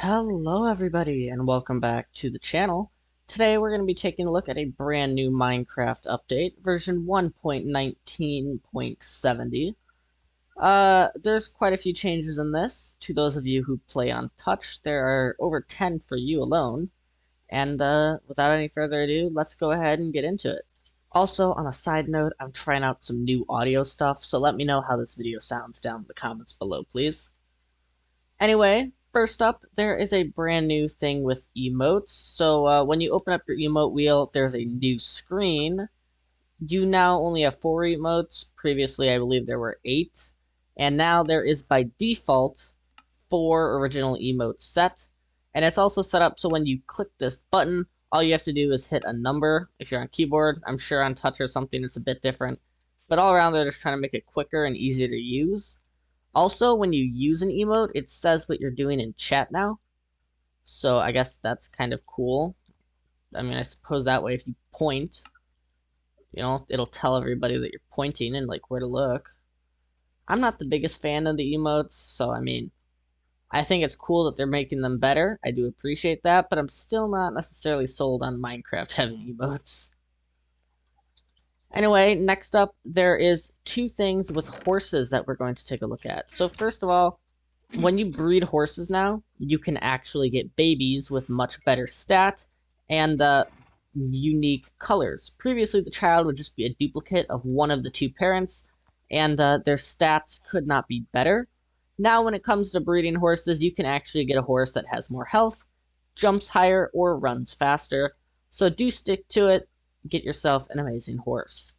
Hello everybody and welcome back to the channel. Today we're going to be taking a look at a brand new Minecraft update, version 1.19.70. There's quite a few changes in this. To those of you who play on Touch, there are over 10 for you alone. And without any further ado, let's go ahead and get into it. Also, on a side note, I'm trying out some new audio stuff, so let me know how this video sounds down in the comments below, please. Anyway, first up, there is a brand new thing with emotes. So when you open up your emote wheel, there's a new screen. You now only have 4 emotes. Previously, I believe there were 8. And now there is, by default, 4 original emotes set. And it's also set up so when you click this button, all you have to do is hit a number. If you're on keyboard, I'm sure on touch or something it's a bit different. But all around, they're just trying to make it quicker and easier to use. Also, when you use an emote, it says what you're doing in chat now. So I guess that's kind of cool. I mean, I suppose that way if you point, it'll tell everybody that you're pointing and like where to look. I'm not the biggest fan of the emotes, so I mean, I think it's cool that they're making them better. I do appreciate that, but I'm still not necessarily sold on Minecraft having emotes. Anyway, next up, there is 2 things with horses that we're going to take a look at. So first of all, when you breed horses now, you can actually get babies with much better stat and unique colors. Previously, the child would just be a duplicate of one of the 2 parents, and their stats could not be better. Now, when it comes to breeding horses, you can actually get a horse that has more health, jumps higher, or runs faster. So do stick to it. Get yourself an amazing horse.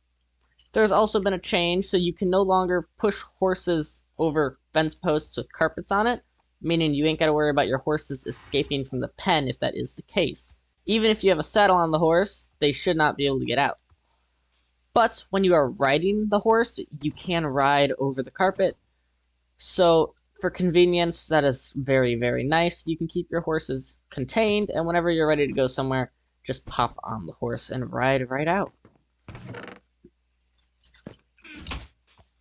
There's also been a change, so you can no longer push horses over fence posts with carpets on it, meaning you ain't got to worry about your horses escaping from the pen if that is the case. Even if you have a saddle on the horse, they should not be able to get out. But when you are riding the horse, you can ride over the carpet. So for convenience, that is very, very nice. You can keep your horses contained, and whenever you're ready to go somewhere, just pop on the horse and ride right out.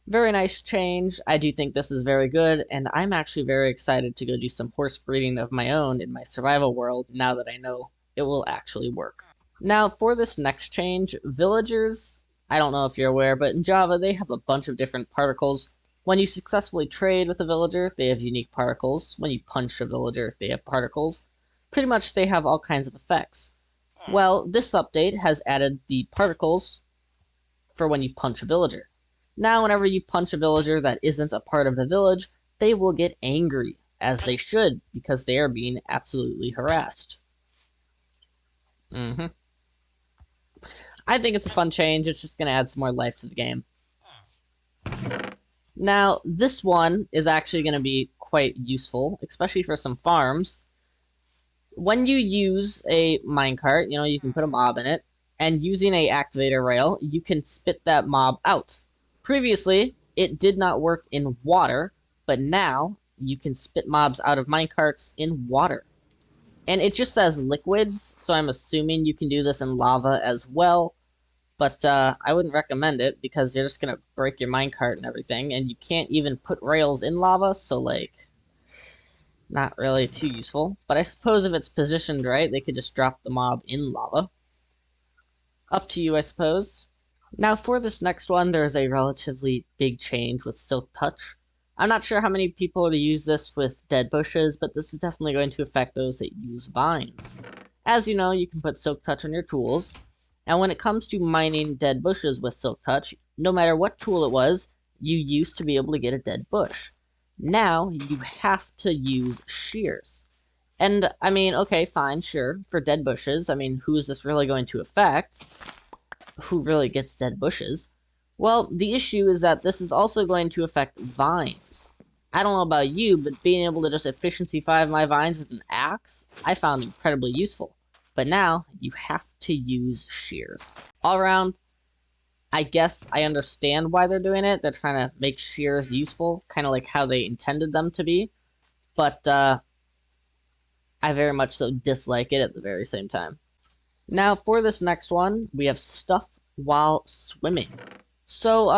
Very nice change. I do think this is very good, and I'm actually very excited to go do some horse breeding of my own in my survival world now that I know it will actually work. Now, for this next change, villagers, I don't know if you're aware, but in Java they have a bunch of different particles. When you successfully trade with a villager, they have unique particles. When you punch a villager, they have particles. Pretty much they have all kinds of effects. Well, this update has added the particles for when you punch a villager. Now, whenever you punch a villager that isn't a part of the village, they will get angry, as they should, because they are being absolutely harassed. I think it's a fun change. It's just going to add some more life to the game. Now, this one is actually going to be quite useful, especially for some farms. When you use a minecart, you can put a mob in it, and using a activator rail, you can spit that mob out. Previously, it did not work in water, but now you can spit mobs out of minecarts in water. And it just says liquids, so I'm assuming you can do this in lava as well, but I wouldn't recommend it because you're just going to break your minecart and everything, and you can't even put rails in lava, so like, not really too useful, but I suppose if it's positioned right, they could just drop the mob in lava. Up to you, I suppose. Now for this next one, there is a relatively big change with Silk Touch. I'm not sure how many people are to use this with dead bushes, but this is definitely going to affect those that use vines. As you know, you can put Silk Touch on your tools, and when it comes to mining dead bushes with Silk Touch, no matter what tool it was, you used to be able to get a dead bush. Now, you have to use shears. And, I mean, okay, fine, sure, for dead bushes, I mean, who is this really going to affect? Who really gets dead bushes? Well, the issue is that this is also going to affect vines. I don't know about you, but being able to just efficiency 5 my vines with an axe, I found incredibly useful. But now, you have to use shears. All around, I guess I understand why they're doing it. They're trying to make shears useful, kind of like how they intended them to be. But I very much so dislike it at the very same time. Now, for this next one, we have stuff while swimming. So,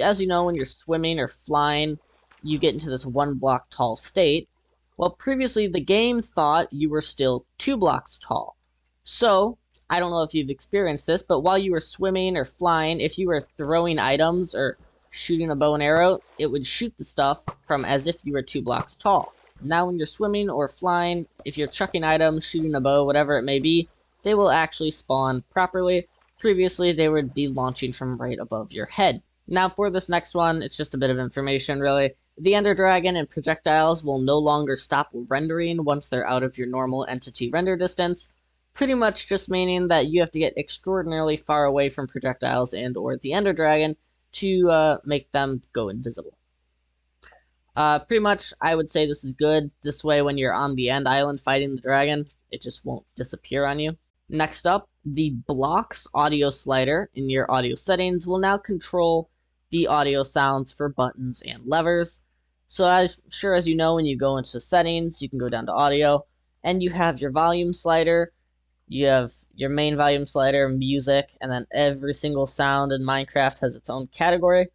as you know, when you're swimming or flying, you get into this 1 block tall state. Well, previously the game thought you were still 2 blocks tall. So, I don't know if you've experienced this, but while you were swimming or flying, if you were throwing items or shooting a bow and arrow, it would shoot the stuff from as if you were 2 blocks tall. Now when you're swimming or flying, if you're chucking items, shooting a bow, whatever it may be, they will actually spawn properly. Previously, they would be launching from right above your head. Now for this next one, it's just a bit of information really. The Ender Dragon and projectiles will no longer stop rendering once they're out of your normal entity render distance, pretty much just meaning that you have to get extraordinarily far away from projectiles and or the Ender Dragon to make them go invisible. Pretty much, I would say this is good. This way, when you're on the end island fighting the dragon, it just won't disappear on you. Next up, the blocks audio slider in your audio settings will now control the audio sounds for buttons and levers. So as sure as you know, when you go into settings, you can go down to audio, and you have your volume slider, you have your main volume slider, music, and then every single sound in Minecraft has its own category.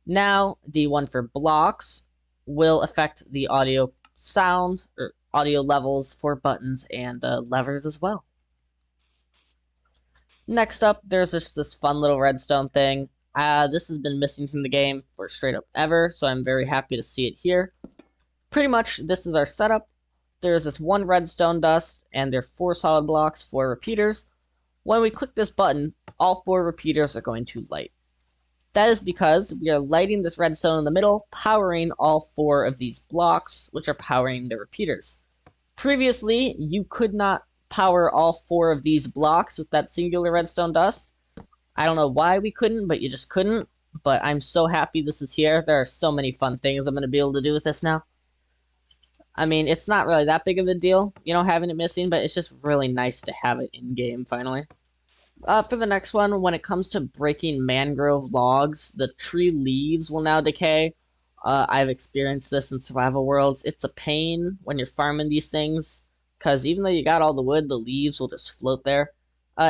Now, the one for blocks will affect the audio sound or audio levels for buttons and levers as well. Next up, there's just this fun little redstone thing. This has been missing from the game for straight up ever, so I'm very happy to see it here. Pretty much, this is our setup. There's this one redstone dust, and there are 4 solid blocks, 4 repeaters. When we click this button, all 4 repeaters are going to light. That is because we are lighting this redstone in the middle, powering all 4 of these blocks, which are powering the repeaters. Previously, you could not power all 4 of these blocks with that singular redstone dust. I don't know why we couldn't, but you just couldn't. But I'm so happy this is here. There are so many fun things I'm going to be able to do with this now. I mean, it's not really that big of a deal, you know, having it missing, but it's just really nice to have it in-game, finally. For the next one, when it comes to breaking mangrove logs, the tree leaves will now decay. I've experienced this in survival worlds. It's a pain when you're farming these things, because even though you got all the wood, the leaves will just float there.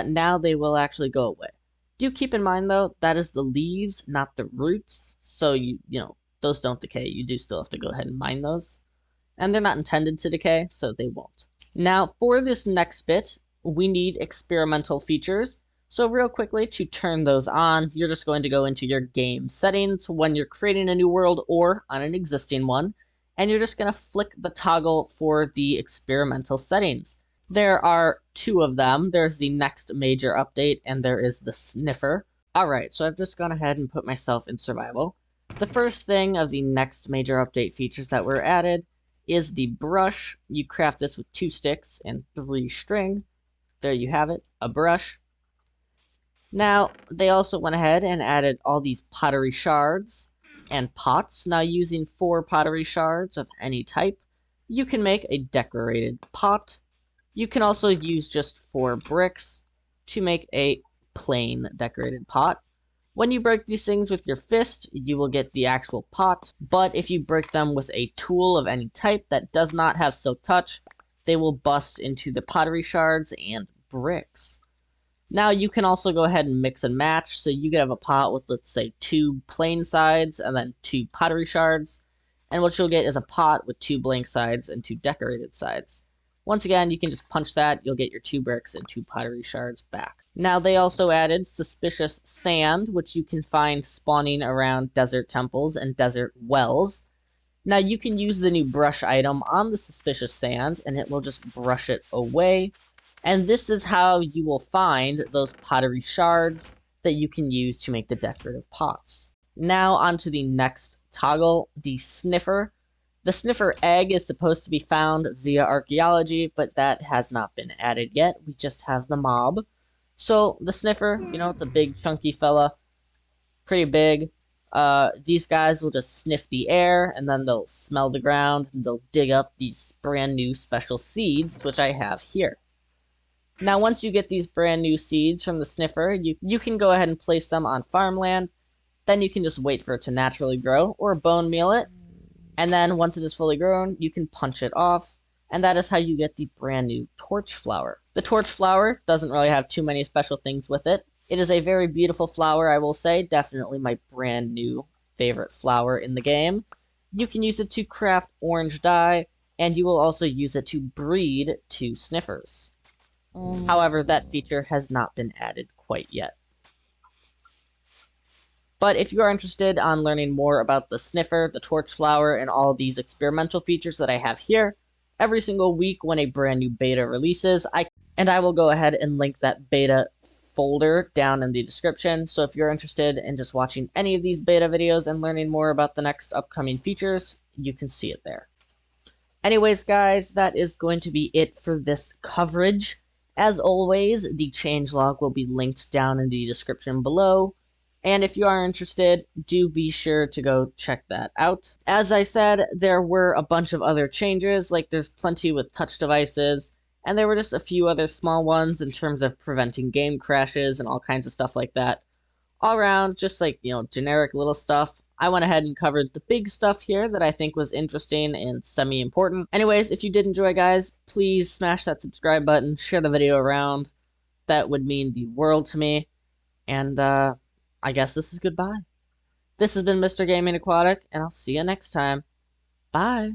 Now they will actually go away. Do keep in mind, though, that is the leaves, not the roots, so you know, those don't decay. You do still have to go ahead and mine those. And they're not intended to decay, so they won't. Now, for this next bit, we need experimental features. So real quickly, to turn those on, you're just going to go into your game settings when you're creating a new world or on an existing one, and you're just going to flick the toggle for the experimental settings. There are 2 of them. There's the next major update, and there is the Sniffer. Alright, so I've just gone ahead and put myself in survival. The first thing of the next major update features that were added is the brush. You craft this with 2 sticks and 3 string. There you have it, a brush. Now, they also went ahead and added all these pottery shards and pots. Now, using 4 pottery shards of any type, you can make a decorated pot. You can also use just 4 bricks to make a plain decorated pot. When you break these things with your fist, you will get the actual pot, but if you break them with a tool of any type that does not have silk touch, they will bust into the pottery shards and bricks. Now you can also go ahead and mix and match, so you could have a pot with, let's say, 2 plain sides and then 2 pottery shards, and what you'll get is a pot with 2 blank sides and 2 decorated sides. Once again, you can just punch that, you'll get your 2 bricks and 2 pottery shards back. Now they also added suspicious sand, which you can find spawning around desert temples and desert wells. Now you can use the new brush item on the suspicious sand, and it will just brush it away. And this is how you will find those pottery shards that you can use to make the decorative pots. Now onto the next toggle, the Sniffer. The Sniffer egg is supposed to be found via archaeology, but that has not been added yet. We just have the mob. So the Sniffer, you know, it's a big chunky fella, pretty big. These guys will just sniff the air, and then they'll smell the ground, and they'll dig up these brand new special seeds, which I have here. Now once you get these brand new seeds from the Sniffer, you can go ahead and place them on farmland. Then you can just wait for it to naturally grow, or bone meal it. And then once it is fully grown, you can punch it off, and that is how you get the brand new torch flower. The torch flower doesn't really have too many special things with it. It is a very beautiful flower, I will say, definitely my brand new favorite flower in the game. You can use it to craft orange dye, and you will also use it to breed 2 Sniffers. However, that feature has not been added quite yet. But if you are interested on learning more about the Sniffer, the Torchflower, and all of these experimental features that I have here, every single week when a brand new beta releases, I will go ahead and link that beta folder down in the description. So if you're interested in just watching any of these beta videos and learning more about the next upcoming features, you can see it there. Anyways, guys, that is going to be it for this coverage. As always, the changelog will be linked down in the description below. And if you are interested, do be sure to go check that out. As I said, there were a bunch of other changes, like there's plenty with touch devices, and there were just a few other small ones in terms of preventing game crashes and all kinds of stuff like that. All around, just like, generic little stuff. I went ahead and covered the big stuff here that I think was interesting and semi-important. Anyways, if you did enjoy, guys, please smash that subscribe button, share the video around. That would mean the world to me. And, I guess this is goodbye. This has been Mr. Gaming Aquatic, and I'll see you next time. Bye!